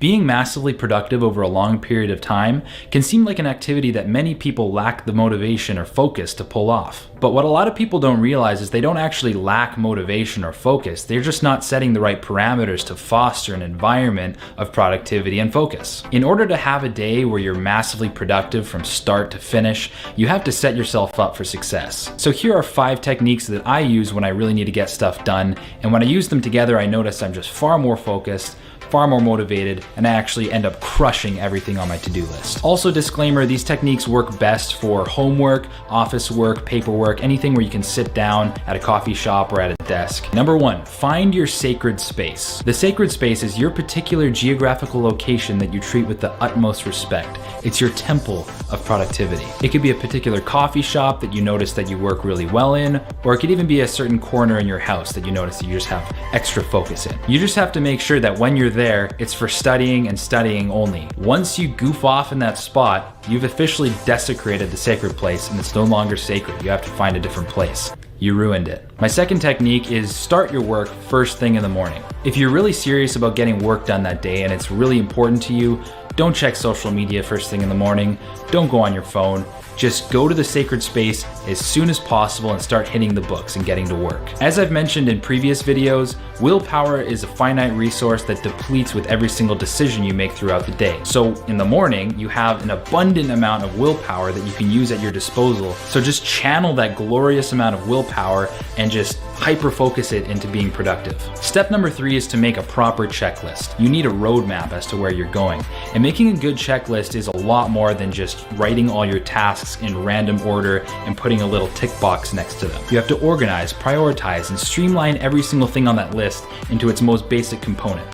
Being massively productive over a long period of time can seem like an activity that many people lack the motivation or focus to pull off. But what a lot of people don't realize is they don't actually lack motivation or focus. They're just not setting the right parameters to foster an environment of productivity and focus. In order to have a day where you're massively productive from start to finish, you have to set yourself up for success. So here are 5 techniques that I use when I really need to get stuff done. And when I use them together, I notice I'm just far more focused, far more motivated, and I actually end up crushing everything on my to-do list. Also, disclaimer, these techniques work best for homework, office work, paperwork, anything where you can sit down at a coffee shop or at a desk. Number 1, find your sacred space. The sacred space is your particular geographical location that you treat with the utmost respect. It's your temple of productivity. It could be a particular coffee shop that you notice that you work really well in, or it could even be a certain corner in your house that you notice that you just have extra focus in. You just have to make sure that when you're there, it's for studying and studying only. Once you goof off in that spot, you've officially desecrated the sacred place and it's no longer sacred. You have to find a different place. You ruined it. My second technique is start your work first thing in the morning. If you're really serious about getting work done that day and it's really important to you, don't check social media first thing in the morning. Don't go on your phone. Just go to the sacred space as soon as possible and start hitting the books and getting to work. As I've mentioned in previous videos, willpower is a finite resource that depletes with every single decision you make throughout the day. So in the morning, you have an abundant amount of willpower that you can use at your disposal. So just channel that glorious amount of willpower and just hyper-focus it into being productive. Step number 3 is to make a proper checklist. You need a roadmap as to where you're going. And making a good checklist is a lot more than just writing all your tasks in random order and putting a little tick box next to them. You have to organize, prioritize, and streamline every single thing on that list into its most basic component.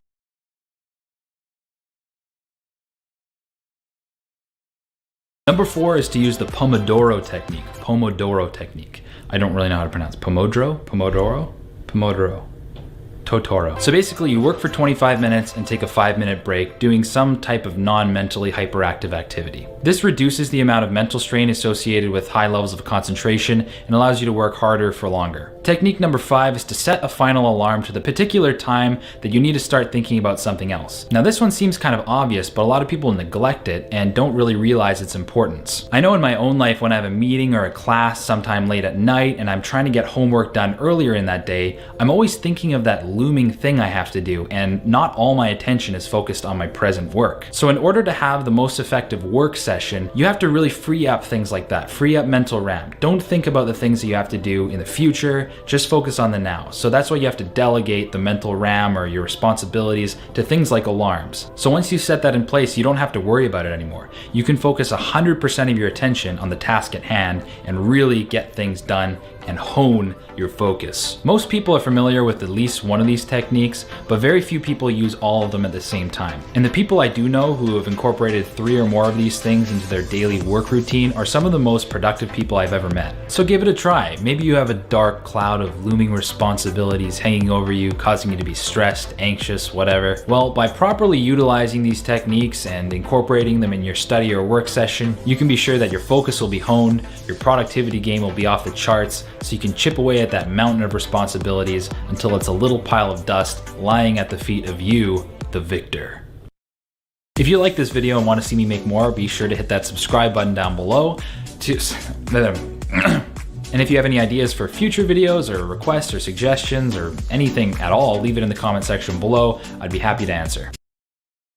Number 4 is to use the Pomodoro technique. Pomodoro technique. I don't really know how to pronounce Pomodoro. Totoro. So basically you work for 25 minutes and take a 5-minute break doing some type of non-mentally hyperactive activity. This reduces the amount of mental strain associated with high levels of concentration and allows you to work harder for longer. Technique number 5 is to set a final alarm to the particular time that you need to start thinking about something else. Now this one seems kind of obvious, but a lot of people neglect it and don't really realize its importance. I know in my own life when I have a meeting or a class sometime late at night and I'm trying to get homework done earlier in that day, I'm always thinking of that looming thing I have to do, and not all my attention is focused on my present work. So in order to have the most effective work session, you have to really free up things like that. Free up mental RAM. Don't think about the things that you have to do in the future, just focus on the now. So that's why you have to delegate the mental RAM or your responsibilities to things like alarms. So once you set that in place, you don't have to worry about it anymore. You can focus 100% of your attention on the task at hand and really get things done and hone your focus. Most people are familiar with at least one of these techniques, but very few people use all of them at the same time. And the people I do know who have incorporated 3 or more of these things into their daily work routine are some of the most productive people I've ever met. So give it a try. Maybe you have a dark cloud of looming responsibilities hanging over you, causing you to be stressed, anxious, whatever. Well, by properly utilizing these techniques and incorporating them in your study or work session, you can be sure that your focus will be honed, your productivity game will be off the charts, so you can chip away at that mountain of responsibilities until it's a little pile of dust lying at the feet of you, the victor. If you like this video and want to see me make more, be sure to hit that subscribe button down below. And if you have any ideas for future videos or requests or suggestions or anything at all, leave it in the comment section below. I'd be happy to answer.